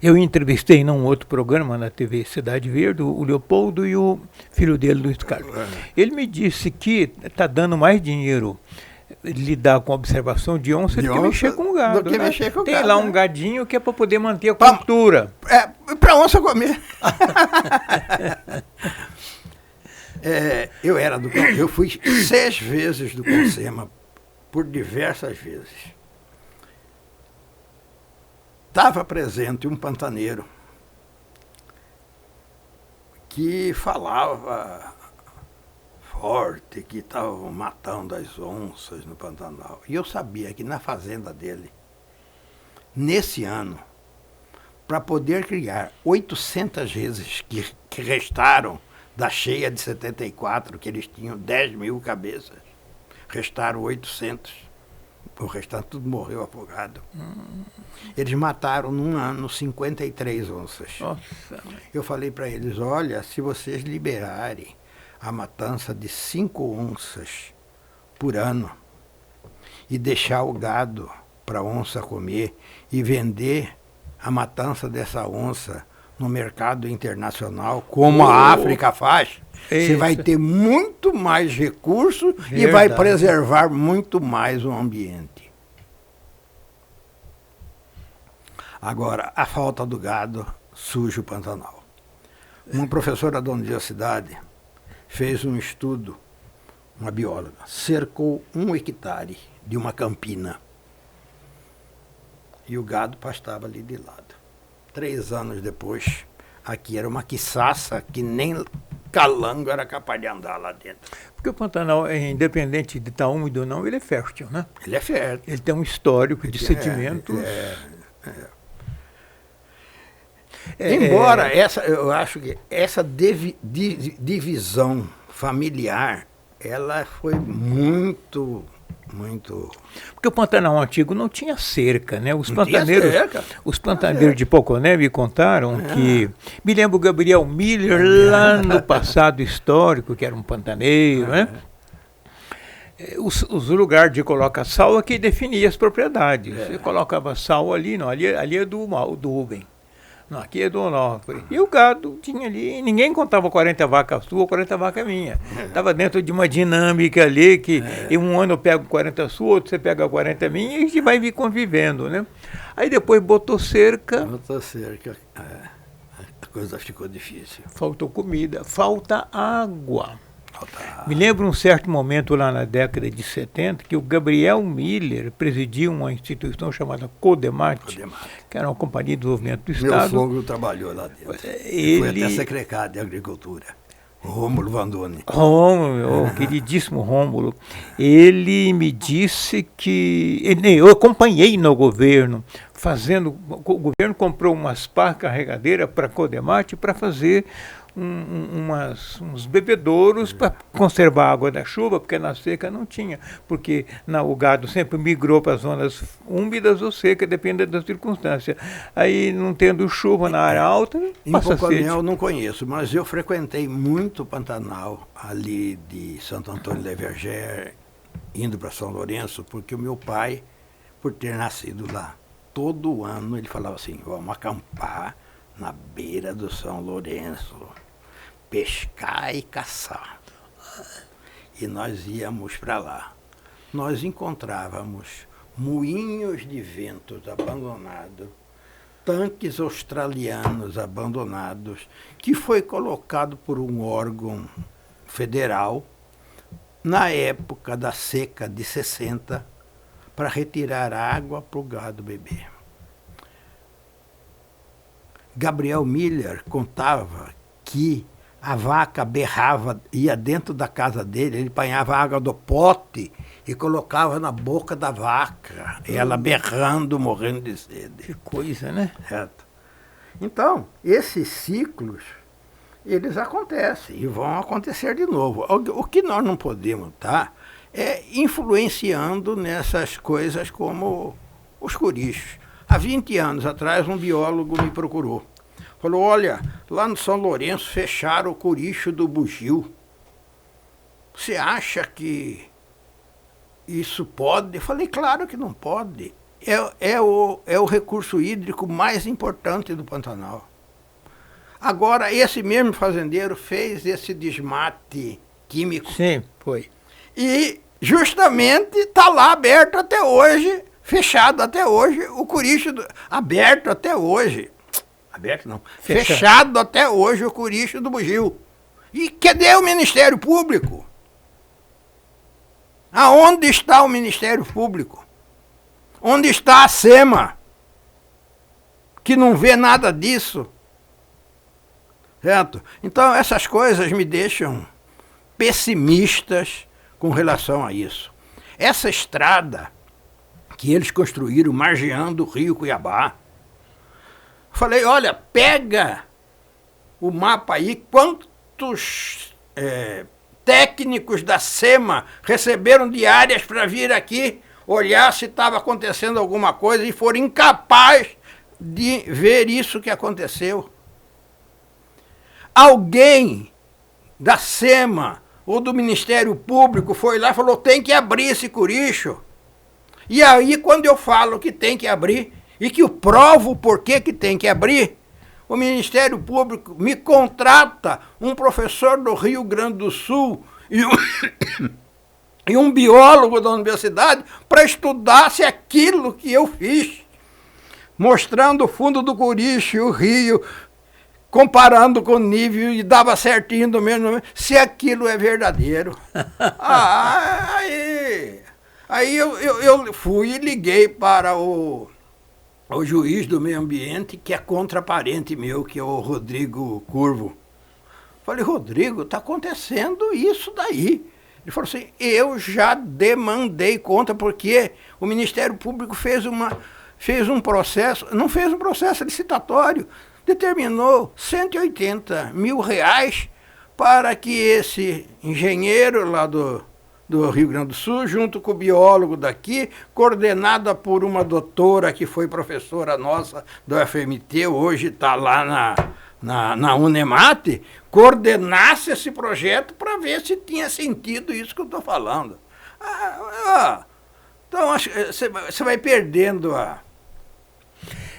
Eu entrevistei num outro programa na TV Cidade Verde, o Leopoldo e o filho dele, Luiz Carlos. Ele me disse que está dando mais dinheiro lidar com a observação de onça do que mexer com gado. Do que mexer com Tem gado, lá um gadinho que é para poder manter a cultura. Para onça comer. Eu fui 6 vezes do Consema, por diversas vezes. Estava presente um pantaneiro que falava forte, que estavam matando as onças no Pantanal. E eu sabia que na fazenda dele, nesse ano, para poder criar 800 reses que restaram da cheia de 74, que eles tinham 10 mil cabeças, restaram 800. O restante tudo morreu afogado. Eles mataram num ano 53 onças. Nossa, mãe. Eu falei para eles, olha, se vocês liberarem a matança de 5 onças por ano e deixar o gado para a onça comer e vender a matança dessa onça no mercado internacional, como a África faz, você vai ter muito mais recursos e vai preservar muito mais o ambiente. Agora, a falta do gado suja o Pantanal. Uma professora da universidade fez um estudo, uma bióloga, cercou 1 hectare de uma campina e o gado pastava ali de lado. 3 anos depois, aqui era uma quiçaça que nem calango era capaz de andar lá dentro. Porque o Pantanal, independente de estar úmido ou não, ele é fértil, né? Ele é fértil. Ele tem um histórico de sedimentos. Embora eu acho que essa divisão familiar, ela foi muito... Porque o Pantanal antigo não tinha cerca, né? Os pantaneiros de Poconé me contaram que... Me lembro o Gabriel Miller, lá no passado histórico, que era um pantaneiro, né? Os lugares de colocar sal é que definia as propriedades. Você colocava sal ali, não, ali é do Rubem. Não, aqui é do Onofre. E o gado tinha ali, ninguém contava 40 vacas suas ou 40 vacas minhas. Estava dentro de uma dinâmica ali que em um ano eu pego 40 suas, outro você pega 40 minhas e a gente vai vir convivendo, né? Aí depois botou cerca. A coisa ficou difícil. Faltou comida, falta água. Me lembro um certo momento lá na década de 70 que o Gabriel Miller presidia uma instituição chamada Codemate, que era uma companhia de desenvolvimento do Estado. Meu sogro trabalhou lá dentro. Foi até secretário de Agricultura. Rômulo Vandoni. Rômulo, queridíssimo Rômulo. Ele me disse que... Eu acompanhei no governo, o governo comprou umas pás carregadeiras para a Codemate para fazer uns bebedouros para conservar a água da chuva, porque na seca não tinha, porque o gado sempre migrou para as zonas úmidas ou secas, dependendo da circunstância. Aí, não tendo chuva na área alta, passa sede. Em eu não conheço, mas eu frequentei muito o Pantanal, ali de Santo Antônio de Vergé, indo para São Lourenço, porque o meu pai, por ter nascido lá, todo ano ele falava assim, vamos acampar na beira do São Lourenço, pescar e caçar. E nós íamos para lá. Nós encontrávamos moinhos de ventos abandonados, tanques australianos abandonados, que foi colocado por um órgão federal na época da seca de 60 para retirar água para o gado beber. Gabriel Miller contava que a vaca berrava, ia dentro da casa dele, ele apanhava a água do pote e colocava na boca da vaca, e ela berrando, morrendo de sede. Que coisa, né? Certo. Então, esses ciclos, eles acontecem e vão acontecer de novo. O que nós não podemos estar é influenciando nessas coisas como os corichos. Há 20 anos atrás, um biólogo me procurou. Falou, olha, lá no São Lourenço fecharam o coricho do bugio. Você acha que isso pode? Eu falei, claro que não pode. É o recurso hídrico mais importante do Pantanal. Agora, esse mesmo fazendeiro fez esse desmate químico. Sim, foi. E justamente está lá aberto até hoje, fechado até hoje, o coricho aberto até hoje. Aberto não. Fechado até hoje o coricho do bugio. E cadê o Ministério Público? Aonde está o Ministério Público? Onde está a SEMA? Que não vê nada disso. Certo? Então essas coisas me deixam pessimistas com relação a isso. Essa estrada que eles construíram margeando o rio Cuiabá, falei, olha, pega o mapa aí, quantos técnicos da SEMA receberam diárias para vir aqui olhar se estava acontecendo alguma coisa e foram incapazes de ver isso que aconteceu. Alguém da SEMA ou do Ministério Público foi lá e falou, tem que abrir esse curicho. E aí, quando eu falo que tem que abrir, e que eu provo por que tem que abrir, o Ministério Público me contrata um professor do Rio Grande do Sul e um biólogo da universidade para estudar se aquilo que eu fiz, mostrando o fundo do curicho e o rio, comparando com o nível, e dava certinho do mesmo, se aquilo é verdadeiro. Aí eu fui e liguei para o juiz do meio ambiente, que é contraparente meu, que é o Rodrigo Curvo. Falei, Rodrigo, está acontecendo isso daí. Ele falou assim, eu já demandei conta, porque o Ministério Público fez um processo, não fez um processo licitatório, determinou R$180 mil para que esse engenheiro lá do Rio Grande do Sul, junto com o biólogo daqui, coordenada por uma doutora que foi professora nossa do FMT, hoje está lá na Unemate, coordenasse esse projeto para ver se tinha sentido isso que eu estou falando. Então, você vai perdendo a...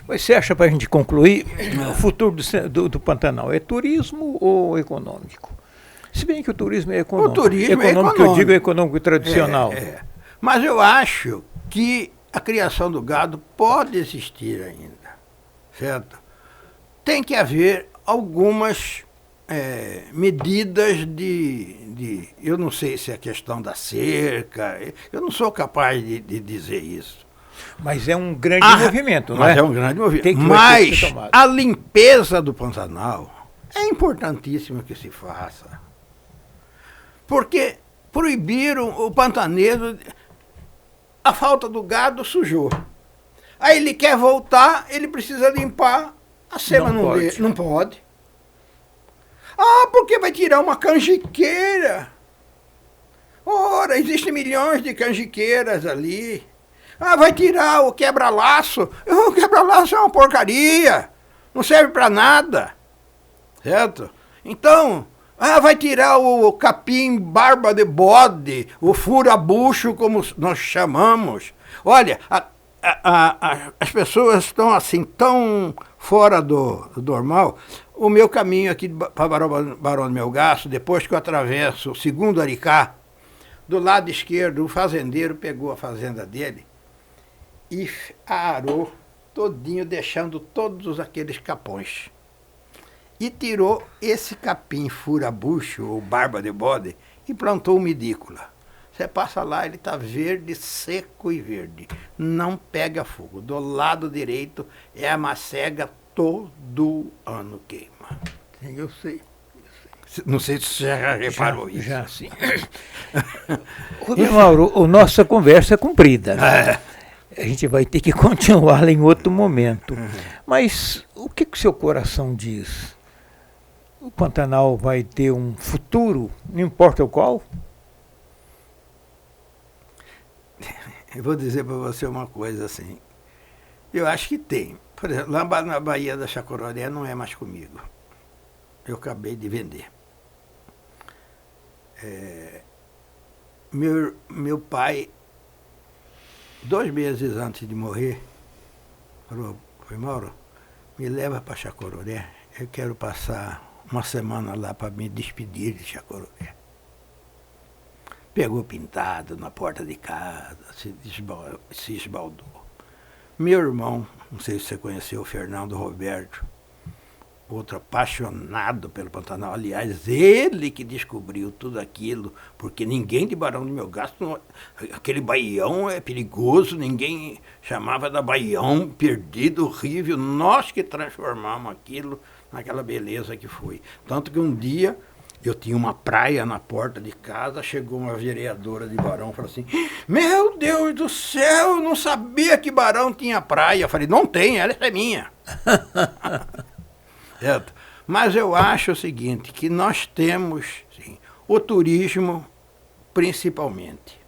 Mas você acha, para a gente concluir, o futuro do Pantanal é turismo ou econômico? Se bem que o turismo é econômico. O turismo é econômico. Eu digo econômico tradicional. Mas eu acho que a criação do gado pode existir ainda, certo? Tem que haver algumas medidas de... Eu não sei se é questão da cerca, eu não sou capaz de dizer isso. Mas é um grande movimento, não é? Mas é um grande movimento. Mas a limpeza do Pantanal é importantíssimo que se faça. Porque proibiram o pantaneiro, a falta do gado sujou. Aí ele quer voltar, ele precisa limpar, a SEMA não pode. Porque vai tirar uma canjiqueira. Ora, existem milhões de canjiqueiras ali. Vai tirar o quebra-laço. O quebra-laço é uma porcaria. Não serve para nada. Certo? Então, vai tirar o capim barba de bode, o furabucho, como nós chamamos. Olha, as pessoas estão assim, tão fora do normal. O meu caminho aqui para Barão do Melgaço, depois que eu atravesso o segundo Aricá, do lado esquerdo, o fazendeiro pegou a fazenda dele e arou todinho, deixando todos aqueles capões. E tirou esse capim furabucho, ou barba de bode, e plantou uma edícula. Você passa lá, ele está verde, seco e verde. Não pega fogo. Do lado direito é a macega, todo ano queima. Eu sei. Não sei se você já reparou isso. Já, sim. Rubem Mauro, a nossa conversa é comprida, né? A gente vai ter que continuá-la em outro momento. Mas o que o seu coração diz? O Pantanal vai ter um futuro, não importa o qual? Eu vou dizer para você uma coisa assim. Eu acho que tem. Por exemplo, lá na Baía da Chacororé não é mais comigo. Eu acabei de vender. Meu pai, 2 meses antes de morrer, falou, Mauro, me leva para Chacororé, eu quero passar uma semana lá para me despedir de Chacororé. Pegou pintado na porta de casa, se esbaldou. Meu irmão, não sei se você conheceu o Fernando Roberto, outro apaixonado pelo Pantanal. Aliás, ele que descobriu tudo aquilo, porque ninguém de Barão do Melgaço, aquele baião é perigoso, ninguém chamava da baião, perdido, horrível. Nós que transformamos aquilo naquela beleza que foi. Tanto que um dia eu tinha uma praia na porta de casa, chegou uma vereadora de Barão e falou assim, meu Deus do céu, eu não sabia que Barão tinha praia. Eu falei, não tem, essa é minha. Certo? Mas eu acho o seguinte, que nós temos sim, o turismo principalmente.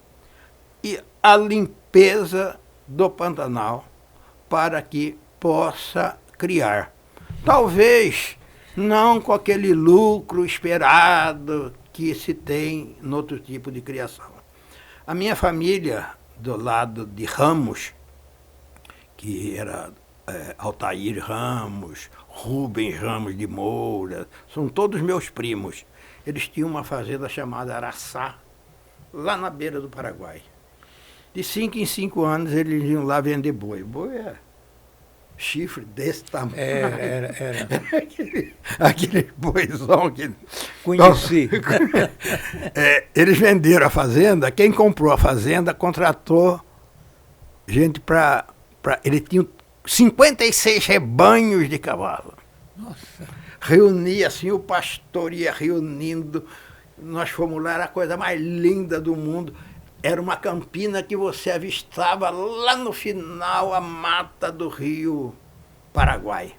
E a limpeza do Pantanal para que possa criar. Talvez não com aquele lucro esperado que se tem no outro tipo de criação. A minha família, do lado de Ramos, que era Altair Ramos, Rubens Ramos de Moura, são todos meus primos. Eles tinham uma fazenda chamada Araçá, lá na beira do Paraguai. De 5 em 5 anos eles iam lá vender boi. Boi é chifre desse tamanho. Era. Aquele boizão que... Conheci. Eles venderam a fazenda, quem comprou a fazenda contratou gente para... Ele tinha 56 rebanhos de cavalo. Nossa. Reunia assim, o pastor ia reunindo. Nós fomos lá, era a coisa mais linda do mundo. Era uma campina que você avistava lá no final a mata do rio Paraguai.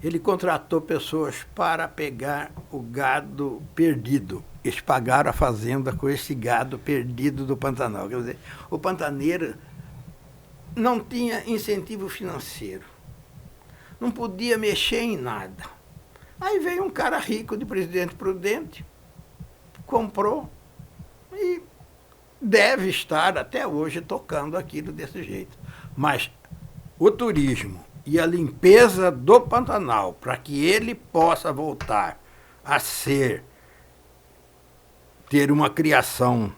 Ele contratou pessoas para pegar o gado perdido. Eles pagaram a fazenda com esse gado perdido do Pantanal. Quer dizer, o pantaneiro não tinha incentivo financeiro. Não podia mexer em nada. Aí veio um cara rico de Presidente Prudente, comprou e deve estar até hoje tocando aquilo desse jeito. Mas o turismo e a limpeza do Pantanal, para que ele possa voltar a ter uma criação,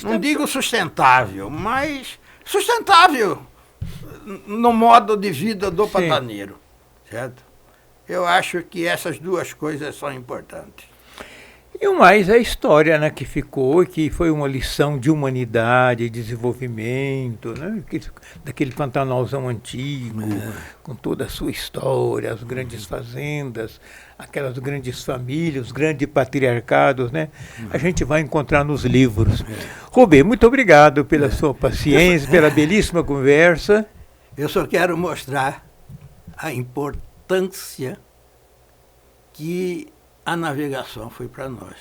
não digo sustentável, mas sustentável no modo de vida do pantaneiro, certo? Eu acho que essas duas coisas são importantes. E o mais é a história, né, que ficou, que foi uma lição de humanidade, desenvolvimento, né, daquele Pantanalzão antigo, com toda a sua história, as grandes fazendas, aquelas grandes famílias, os grandes patriarcados, né? A gente vai encontrar nos livros. Rubem, muito obrigado pela sua paciência, pela belíssima conversa. Eu só quero mostrar a importância que a navegação foi para nós.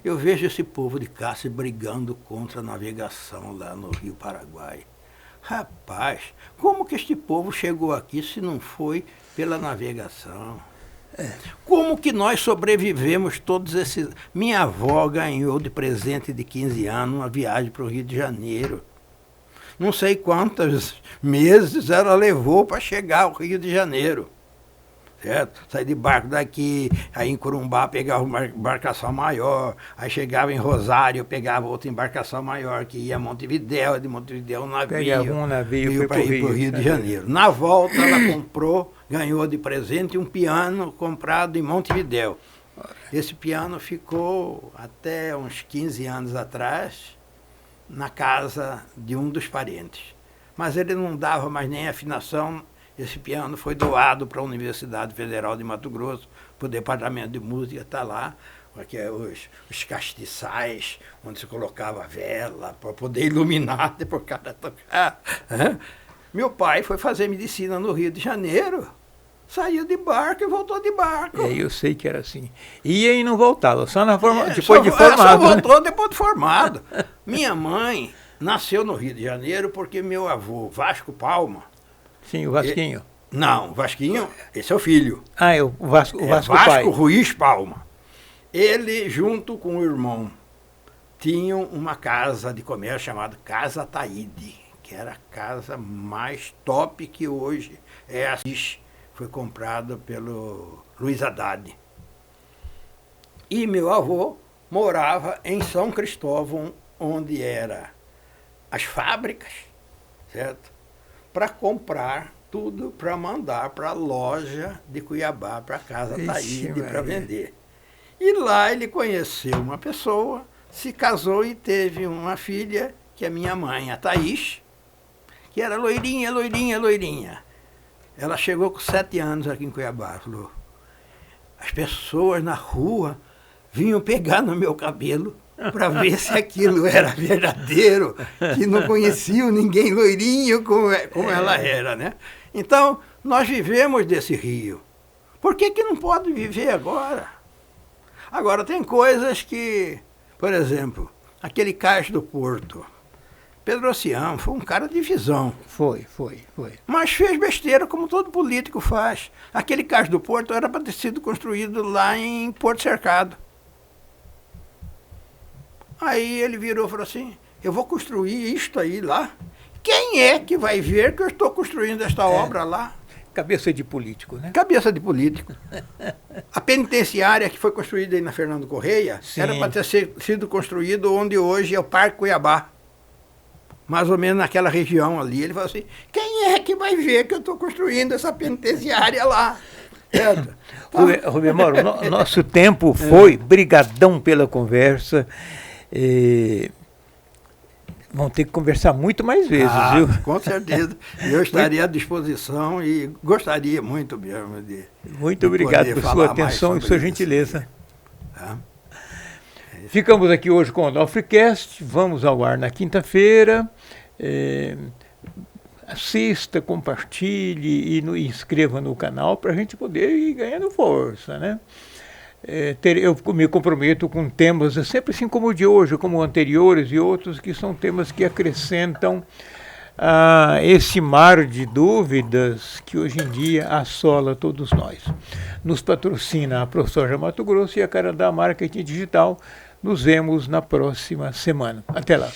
Eu vejo esse povo de Cáceres brigando contra a navegação lá no Rio Paraguai. Rapaz, como que este povo chegou aqui se não foi pela navegação? Como que nós sobrevivemos todos esses... Minha avó ganhou de presente de 15 anos uma viagem para o Rio de Janeiro. Não sei quantos meses ela levou para chegar ao Rio de Janeiro. Certo? Saí de barco daqui, aí em Corumbá pegava uma embarcação maior, aí chegava em Rosário, pegava outra embarcação maior que ia a Montevidéu, de Montevidéu um navio. Pegava um navio para ir para o Rio de Janeiro. Na volta ela comprou, ganhou de presente um piano comprado em Montevidéu. Esse piano ficou até uns 15 anos atrás na casa de um dos parentes. Mas ele não dava mais nem afinação. Esse piano foi doado para a Universidade Federal de Mato Grosso, para o Departamento de Música, está lá, aqui é os castiçais, onde se colocava vela, para poder iluminar, depois o cara tocar. Meu pai foi fazer medicina no Rio de Janeiro, saiu de barco e voltou de barco. Eu sei que era assim. Ia e não voltava, só depois de formado. Só voltou depois de formado. Minha mãe nasceu no Rio de Janeiro porque meu avô, Vasco Palma... Sim, o Vasquinho. Não, o Vasquinho, esse é o filho. É o Vasco Vasco pai. Ruiz Palma. Ele, junto com o irmão, tinham uma casa de comércio chamada Casa Taíde, que era a casa mais top que hoje é a Assis. Foi comprada pelo Luiz Haddad. E meu avô morava em São Cristóvão, onde eram as fábricas, certo? Para comprar tudo para mandar para a loja de Cuiabá, para a Casa Taíde, para vender. E lá ele conheceu uma pessoa, se casou e teve uma filha, que é minha mãe, a Thaís, que era loirinha, loirinha, loirinha. Ela chegou com 7 anos aqui em Cuiabá, falou, as pessoas na rua vinham pegar no meu cabelo para ver se aquilo era verdadeiro, que não conheciam ninguém loirinho como ela era, né? Então, nós vivemos desse rio. Por que não pode viver agora? Agora, tem coisas que... Por exemplo, aquele cais do Porto. Pedro Ossian foi um cara de visão. Foi. Mas fez besteira, como todo político faz. Aquele cais do Porto era para ter sido construído lá em Porto Cercado. Aí ele virou e falou assim, eu vou construir isto aí lá. Quem é que vai ver que eu estou construindo esta obra lá? Cabeça de político, né? Cabeça de político. A penitenciária que foi construída aí na Fernando Correia, Sim. era para ter sido construído onde hoje é o Parque Cuiabá. Mais ou menos naquela região ali. Ele falou assim, quem é que vai ver que eu estou construindo essa penitenciária lá? Certo? Rubem Mauro, nosso tempo foi, brigadão pela conversa. Vão ter que conversar muito mais vezes, viu? Com certeza. Eu estaria à disposição e gostaria muito mesmo de. Muito obrigado por sua atenção e sua gentileza. Tá? Ficamos aqui hoje com o Onofrecast. Vamos ao ar na quinta-feira. Assista, compartilhe e inscreva no canal para a gente poder ir ganhando força, né? Eu me comprometo com temas, sempre assim como o de hoje, como anteriores e outros, que são temas que acrescentam esse mar de dúvidas que hoje em dia assola todos nós. Nos patrocina a ProSoja Mato Grosso e a Carandá Marketing Digital. Nos vemos na próxima semana. Até lá.